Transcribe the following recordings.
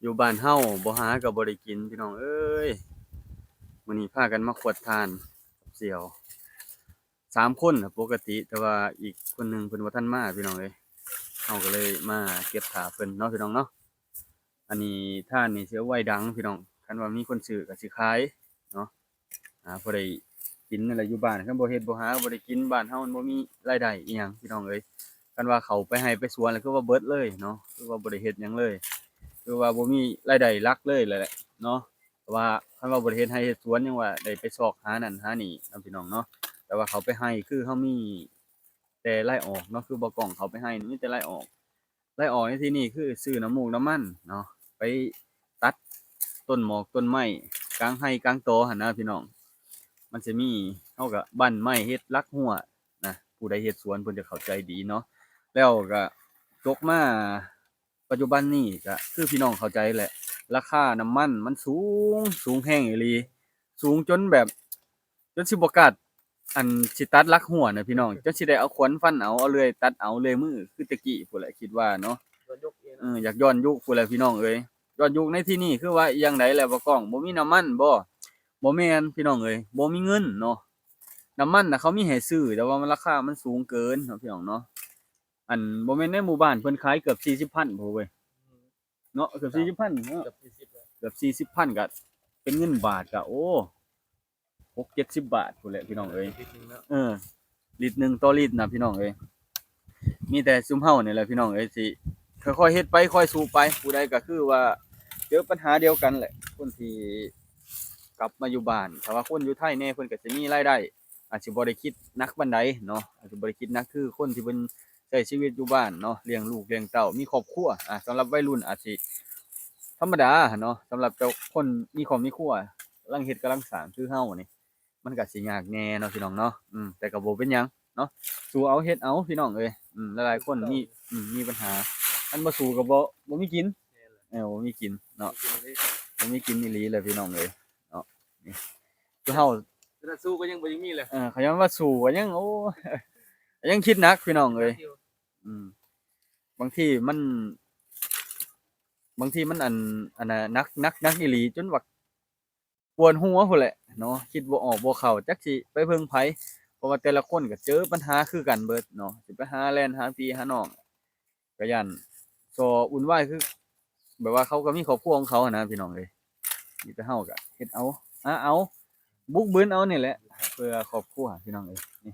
อยู่บ้านเฮาบ่หาก็บ่ได้กินพี่น้องเอ้ยมื้อนี้พากันมาขวดทานกับเสี่ยว3 คนน่ะปกติแต่ว่าอีกคนหนึ่งเพิ่นบ่ทันมาพี่น้องเอ้ยเฮาก็เลยมาเก็บท่าเพิ่นเนาะพี่น้องเนาะอันนี้ทานนี่สิเอาไว้ดังพี่น้องคันว่ามีคนซื้อก็สิขายเนาะพอได้กินนั่นแหละอยู่บ้านคันบ่เฮ็ดบ่หาบ่ได้กินบ้านเฮามันบ่มีรายได้อิหยังพี่น้องเอ้ยคันว่าเข้าไปไร่ไปสวนแล้วคือว่าเบิดเลยเนาะคือว่าบ่ได้เฮ็ดหยังเลย คือว่าบ่มีรายได้หลักเลยแหละเนาะแต่ว่าคันว่าบ่ได้เฮ็ดไร่เฮ็ดสวนยังว่าได้ไปซอกหานั่นหานี่เนาะพี่น้องเนาะแต่ว่าเขาไปไร่คือเขามีแต่ไล่ออกเนาะคือบ่กล้องเขาไปไร่นี่มีแต่ไล่ออกไล่ออกในที่นี้คือซื้อน้ำมูกน้ำมันเนาะไปตัดต้นหมอกต้นไม้กลางไร่กลางตอหั่นนะพี่น้องมันสิมีเราก็บั้นไม้เฮ็ดลักหัวนะผู้ใดเฮ็ดสวนเพิ่นจะเข้าใจดีเนาะแล้วก็จกมาปัจจุบันนี้ก็คือพี่น้องเข้าใจแหละราคาน้ำมันมันสูงแรงอีหลีสูงจนแบบจนสิบ่กล้าอันสิตัดลักหัวน่ะพี่น้องจนสิได้เอาขวานฟันเอาเลื่อยตัดเอาเลื่อยมือคือแต่กี้พู้นแหละคิดว่าเนาะอยากย้อนยุคพู้นแหละพี่น้องเอ้ยย้อนยุคในที่นี้คือว่าอิหยังใดแหละบ่กล้องบ่มีน้ำมันบ่แม่นพี่น้องเอ้ยบ่มีเงินเนาะน้ำมันน่ะเขามีให้ซื้อแต่ว่ามันราคามันสูงเกินเนาะพี่น้องเนาะอันบ่แม่นในหมู่บ้านเพิ่นขายเกือบ40,000พู้นเว้ยเนาะเกือบ40,000เนาะเกือบ40,000ก็เป็นเงินบาทก็โอ้6-70บาทพู้นแหละพี่น้องเอ้ยเออลิตรหนึ่งต่อลิตรน่ะพี่น้องเอ้ยมีแต่ซุมเฮานี่แหละพี่น้องเอ้ยสิค่อยๆเฮ็ดไปค่อยสู้ไปผู้ใดก็คือว่าเจอปัญหาเดียวกันแหละคนที่กลับมาอยู่บ้านถ้าว่าคนอยู่ไทยแน่เพิ่นก็สิมีรายได้อาจสิบ่ได้คิดหนักปานใดเนาะอาจสิบ่ได้คิดหนักคือคนที่เพิ่นใช้ชีวิตอยู่บ้านเนาะเลี้ยงลูกเลี้ยงเต้ามีครอบครัวสำหรับวัยรุ่นอาจสิธรรมดาเนาะสำหรับเจ้าคนมีครอบมีครัวกำลังเฮ็ดกำลังสร้างคือเฮานี่มันก็สิยากแหน่เนาะพี่น้องเนาะแต่ก็บ่เป็นหยังเนาะสู้เอาเฮ็ดเอาพี่น้องเอ้ยหลายๆคนมีปัญหาอันบ่สู้ก็บ่มีกินบ่มีกินเนาะบ่มีกินอีหลีเลยพี่น้องเอ้ยเนาะนี่คือเฮาถ้าสู้ก็ยังบ่ยังมีเลยเขาย้อนว่าสู้ก็ยังโอ้ยังคิดหนักพี่น้องเอ้ยอืมบางทีมันบางทีมันอันน่ะหนักอีหลีจนว่าปวดหัวพู้นแหละเนาะคิดบ่ออกบ่เข้าจักสิไปเบิ่งไผเพราะว่าแต่ละคนก็เจอปัญหาคือกันเบิดเนาะสิไปหาแล่นหาพี่หาน้องก็ย้านซ้อวุ่นวายคือแบบว่าเขาก็มีครอบครัวของเขาอะนะพี่น้องเอ้ยมีแต่เฮาก็เฮ็ดเอาหาเอาบุกบืนเอานี่แหละเพื่อครอบครัวพี่น้องเอ้ยนี่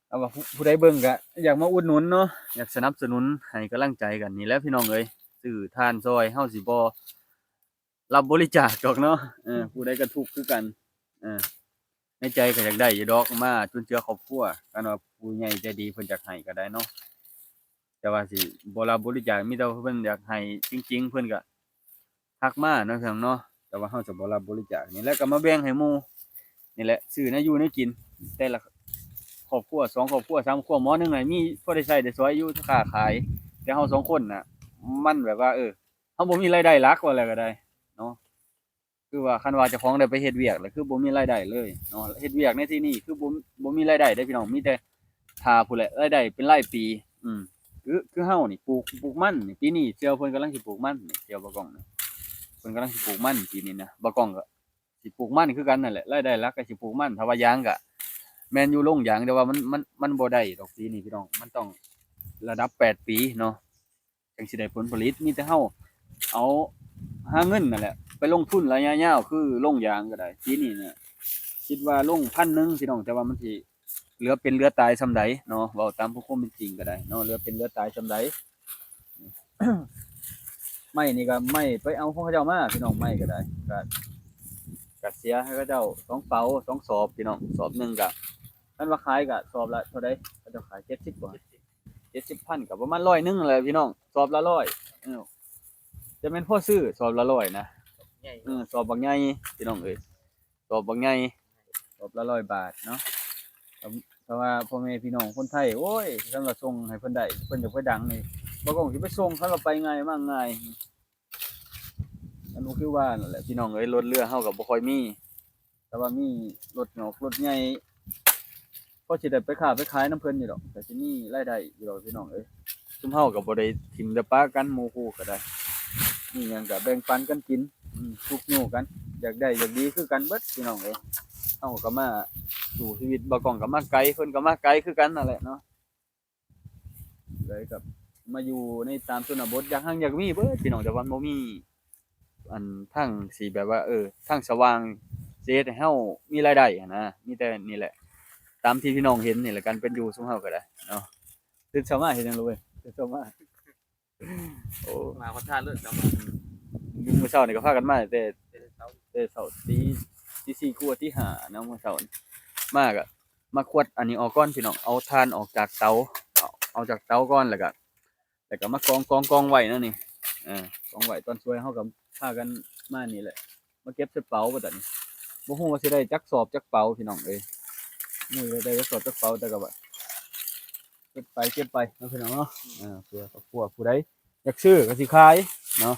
เอาว่าผู้ใดเบิ่งก็อยากมาอุดหนุนเนาะอยากสนับสนุนให้กำลังใจกันนี่แหละพี่น้องเอ้ยซื้อทานซอยเฮาสิบ่รับบริจาคดอกเนาะผู้ใดก็ทุกข์คือกันเออในใจก็อยากได้อยู่ดอกมาจุนเจือครอบครัวคันว่าผู้ใหญ่ใจดีเพิ่นอยากให้ก็ได้เนาะแต่ว่าสิบ่รับบริจาคมีแต่ว่าเพิ่นอยากให้จริงๆเพิ่นก็ทักมาเนาะพี่น้องเนาะแต่ว่าเฮาจะบ่รับบริจาคนี่แหละก็มาแบ่งให้หมู่นี่แหละซื้อแนวอยู่แนวกินแต่ละครอบครัว2ครอบครัว3ครอบครัวหม้อหนึงน่ะมีพอได้ใช้ได้สอยอยู่ค้าขายแต่เฮา2คนน่ะมันแบบว่าเฮาบ่มีรายได้หลักว่าแล้วก็ได้เนาะคือว่าคันว่าเจ้าของได้ไปเฮ็ดเวียกแล้วคือบ่มีรายได้เลยเนาะเฮ็ดเวียกในที่นี้คือบ่มีรายได้เด้อพี่น้องมีแต่ท่าพู้นแหละรายได้เป็นรายปีอืมคือเฮานี่ปลูกมันนี่ปีนี้เสี่ยวเพิ่นกำลังสิปลูกมันนี่เสี่ยวบ่กล้องนี่เพิ่นกำลังสิปลูกมันปีนี้นะบ่กล้องก็สิปลูกมันคือกันนั่นแหละรายได้หลักก็สิปลูกมันถ้าว่ายางก็แม่นอยู่โรงยางแต่ว่ามันบ่ได้ดอกปีนี้พี่น้องมันต้องระดับ8ปีเนาะจังสิได้ผลผลิตมีแต่เฮาเอาหาเงินนั่นแหละไปลงทุนระยะยาวคือโรงยางก็ได้ปีนี้เนี่ยคิดว่าลง1,000พี่น้องแต่ว่ามันสิเหลือเป็นเหลือตายส่ำใดเนาะเว้าตามความเป็นจริงก็ได้เนาะเหลือเป็นเหลือตายส่ำใด ไม้นี่ก็ไม้ไปเอาของเขาเจ้ามาพี่น้องไม้ก็ได้ก็เสียให้เขาเจ้า2เป๋า2สอบพี่น้องสอบหนึงก็คันว่าขายก็สอบละเท่าใดเขาเจ้าขาย70บ่70,000ก็ประมาณ100นึงนั่นแหละพี่น้องสอบละ100จะแม่นพอซื้อสอบละ100นะใหญ่สอบบักใหญ่พี่น้องเอ้ยสอบบักใหญ่สอบละ100บาทเนาะแต่ว่าพ่อแม่พี่น้องคนไทยโอ้ยคันว่าส่งให้เพิ่นได้เพิ่นอยากไปดังนี่บ่คงสิไปส่งเขาก็ไปง่ายมาง่ายอันนู้คือว่านั่นแหละพี่น้องเอ้ยรถเรือเฮาก็บ่ค่อยมีแต่ว่ามีรถหยอกรถใหญ่พอสิได้ไปค้าไปขายนำเพิ่นอยู่ดอกก็สิมีรายได้อยู่ดอกพี่น้องเอ้ยซุมเฮาก็บ่ได้ถิ้มแต่ปากันหมู่คู่ก็ได้ มีหยังก็แบ่งปันกันกินทุกอยู่กัน อยากได้อยากดีคือกันเบิดพี่น้องเอ้ยเฮาก็มาสู่ชีวิตบ่กล้องก็มาไกลเพิ่นก็มาไกลคือกันนั่นแหละเนาะเลยกับมาอยู่ในตามชนบทอยากอยากมีเบิดพี่น้องแต่ว่าบ่มีอันทางสิแบบว่าทางสว่างสิเฮ็ดให้เฮามีรายได้หั้นนะมีแต่นี่แหละตามที่พี่น้องเห็นนี่แหละกันเป็นอยู่ซุมเฮาก็ได้เนาะตื่นเช้ามาเฮ็ดหยังรู้เว้ยตื่นเช้ามาโอ้ มาขอทานเลิศจำมา มื้อเช้านี่ก็พากันมาแต่ เช้า แต่เช้าตี4กว่าตี5เนาะมื้อเช้านี่มาก็มาขวดอันนี้ออกก่อนพี่น้องเอาถ่านออกจากเตาเอาจากเตาก่อนแล้วก็มากองไว้นั่นนี่กองไว้ตอนช่วยเฮาก็พากันมานี่แหละมาเก็บใส่เป๋าบัดนี้บ่ฮู้ว่าสิได้จักสอบจักเป๋าพี่น้องเอ้ยมื้อได้จักสอบจักเป๋าแต่ก็ว่าเก็บไปเนาะพี่น้องเนาะเพื่อครอบครัวผู้ใดอยากซื้อก็สิขายเนาะ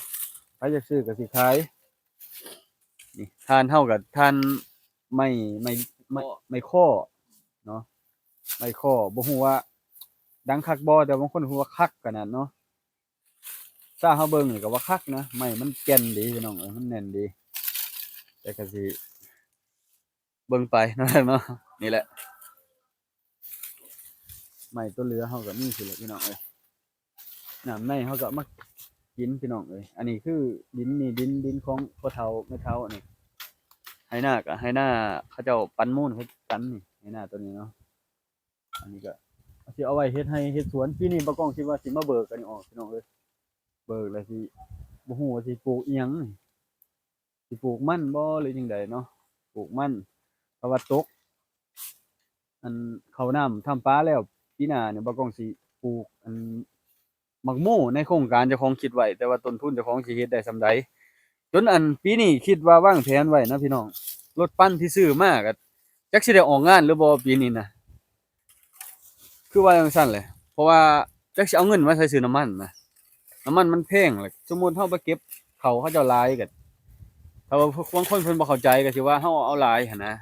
ใครอยากซื้อก็สิขายนี่ทานเฮากับทานไม่ข้อเนาะไม่ข้อบ่ฮู้ว่าดังคักบ่แต่บางคนฮู้ว่าคักกันนั่นเนาะถ้าเฮาเบิ่งนี่ก็ว่าคักนะไม้มันแก่นดีพี่น้องเอ้ยมันแน่นดีแต่ก็สิเบิ่งไปเนาะเนาะนี่แหละไม้ตัวเหลือเฮาก็มีสิแหละพี่น้องเอ้ยน้ำในเฮาก็มากินพี่น้องเอ้ยอันนี้คือดินนี่ดินของพ่อเฒ่าแม่เฒ่านี่ให้หน้าก็ให้หน้าเขาเจ้าปันมูลเขากันนี่ให้หน้าตัวนี้เนาะอันนี้ก็สิเอาไว้เฮ็ดให้เฮ็ดสวนปีนี้บ่กล้องคิดว่าสิมาเบิกอันนี้ออกพี่น้องเอ้ยเบิกแล้วสิบ่ฮู้ว่าสิปลูกอิหยังนี่สิปลูกมันบ่หรือจังไดเนาะปลูกมันเพราะว่าตกอันเข้าน้ำทำปลาแล้วปีหน้าเนี่ยบ่กล้องสิปลูกอันหมักหมู่ในโครงการเจ้าของคิดไว้แต่ว่าต้นทุนเจ้าของสิเฮ็ดได้ส่ำใดจนอันปีนี้คิดว่าวางแผนไว้นะพี่น้องรถปั้นที่ซื้อมาก็จักสิได้ออกงานหรือบ่ปีนี้นะคือว่าจังซั่นแหละเพราะว่าจักสิเอาเงินมาใส่ซื้อน้ำมันนะน้ำมันมันแพงแหละสมมุติเฮาไปเก็บเขาเจ้าหลายก็ถ้าว่าบางคนเพิ่นบ่เข้าใจก็สิว่าเฮาเอาหลายหั่นนะ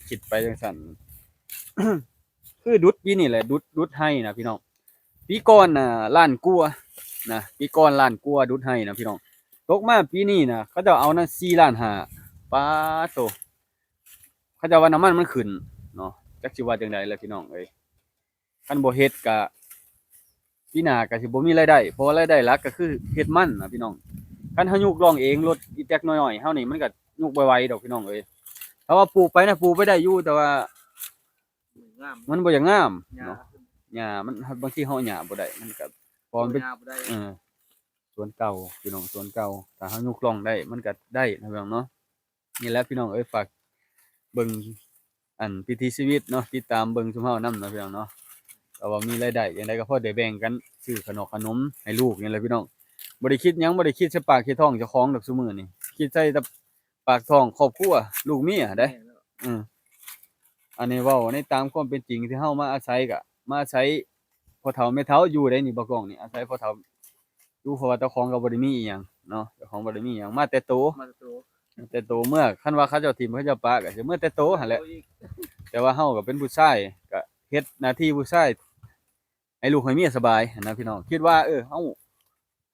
คิดไปจังซั่น คือดุดปีนี้แหละดุดให้นะพี่น้องปีก่อนน่ะล้านกว่านะปีก่อนล้านกว่าดุดให้นะพี่น้องตกมาปีนี้น่ะเขาเจ้าเอานะ4ล้านห้าป๊าดโตเขาเจ้าว่าน้ำมันมันขึ้นเนาะจักสิว่าจังได๋ล่ะพี่น้องเอ้ยคันบ่เฮ็ดก็ปีหน้าก็สิบ่มีรายได้เพราะว่ารายได้หลักก็คือเฮ็ดมันนะพี่น้องคันเฮายุกร้องเองรถอีแต๊กน้อยๆเฮานี่มันก็ยุกบ่ไหวดอกพี่น้องเอ้ยถ้าว่าปลูกไปนะปลูกไปได้อยู่แต่ว่า งาม มันบ่อย่างงาม ยา เนาะหญ้ามันบางทีเฮาหญ้าบ่ได้มันก็พอมันเป็น ยาบ่ได้ สวนเก่าพี่น้องสวนเก่าถ้าเฮายุกล่องได้มันก็ได้นะพี่น้องเนาะนี่แหละพี่น้องเอ้ยฝากเบิ่งอันพิถีชีวิตเนาะติดตามเบิ่งซุมเฮานำเนาะพี่น้องเนาะก็ว่ามีรายได้จังไดก็พอได้แบ่งกันซื้อขนมให้ลูกนี่แหละพี่น้องบ่ได้คิดหยังบ่ได้คิดใส่ปากใส่ท้องเจ้าของดอกซุมื้อนี้คิดใส่แต่ปากท้องครอบครัวลูกเมียเด้ อืมอันนี้เว้าในตามความเป็นจริงที่เฮามาอาศัยก็มาอาศัยพ่อเฒ่าแม่เฒ่าอยู่ได้นี่บ่กล้องนี่อาศัยพ่อเฒ่าอยู่เพราะว่าเจ้าของก็บ่ได้มีอิหยังเนาะเจ้าของบ่ได้มีอิหยังมาแต่โตเมื่อคันว่าเขาเจ้าทิ่มเขาเจ้าปะก็สิเมื่อแต่โตหั่นแหละแต่ว่าเฮาก็เป็นผู้ชายก็เฮ็ดหน้าที่ผู้ชายให้ลูกให้เมียสบายหั้นนะพี่น้องคิดว่าเ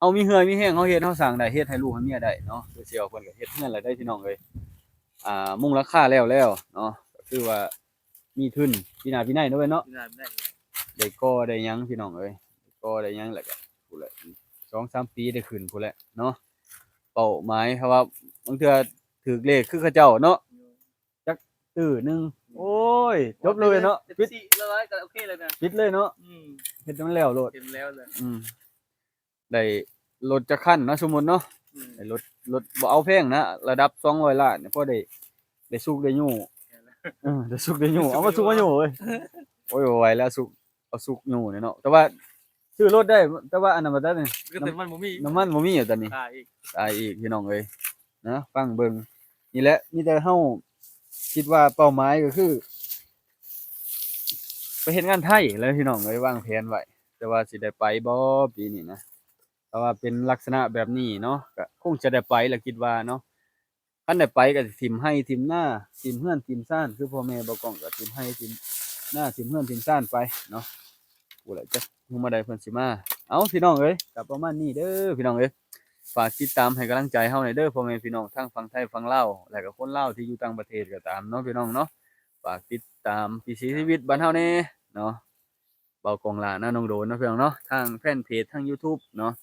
ฮามีเหือมีแรงเฮาเฮ็ดเฮาสร้างได้เฮ็ดให้ลูกให้เมียได้เนาะคือสิเอาเพิ่นก็เฮ็ดเฮือนแล้วได้พี่น้องเอ้ยมุงหลังคาแล้วเนาะก็คือว่ามีทุนปีหน้าปีในเนาะเว้ยเนาะ ที่นั่นได้ ได้ก่อได้หยังพี่น้องเอ้ยได้ก่อได้หยังแล้วก็พู้นแหละ2-3 ปีได้ขึ้นพู้นแหละเนาะเป้าหมายเพราะว่าบางเทื่อถูกเลขคือเขาเจ้าเนาะจักตื้อหนึงโอ้ยจบเลยเนาะปิด เลยก็โอเคเลยนะ ปิดเลยเนาะเฮ็ดให้มันแล้วโลด เต็มแล้วเลย ได้รถจักคันเนาะสมมุติเนาะได้รถบ่เอาแพงนะระดับ200ล้านเนี่ยพอได้สุกได้อยู่ได้สุกได้อยู่เอามาสุกมาอยู่เว้ยโอ้ยบ่ไหวแล้วสุกเอาสุกอยู่เนี่ยเนาะแต่ว่าซื้อรถได้แต่ว่าอันนั้นบ่ได้นี่ ก็แต่มันบ่มี น้ำมันบ่มีอยู่ตอนนี้ อีก ตายอีกพี่น้องเอ้ยนะฟังเบิ่งนี่แหละมีแต่เฮาคิดว่าเป้าหมายก็คือไปเฮ็ดงานไทยแหล้วพี่น้องเอ้ยวางแผนไว้แต่ว่าสิได้ไปบ่ปีนี้นะแต่ว่าเป็นลักษณะแบบนี้เนาะก็คงจะได้ไปแหละคิดว่าเนาะคันได้ไปก็สิทิ่มให้ทิ่มนาทิ่มเฮือนทิ่มซ่านคือพ่อแม่บ่กล้องก็ทิ่มให้ทิ่มนาทิ่มเฮือนทิ่มซ่านไปเนาะพู้นแหละจักฮู้มาได้เพิ่นสิมาเอ้าพี่น้องเอ้ยก็ประมาณนี้เด้อพี่น้องเอ้ย ฝากติดตามให้กำลังใจเฮาหน่อยเด้อพ่อแม่พี่น้องทั้งฝั่งไทยฝั่งลาวและก็คนลาวที่อยู่ต่างประเทศก็ตามเนาะพี่น้องเนาะฝากติดตามวิถีชีวิตบ้านเฮาแหน่เนาะเบากองหลานะน้องโดนเนาะพี่น้องเนาะทางแฟนเพจทาง YouTube เนาะ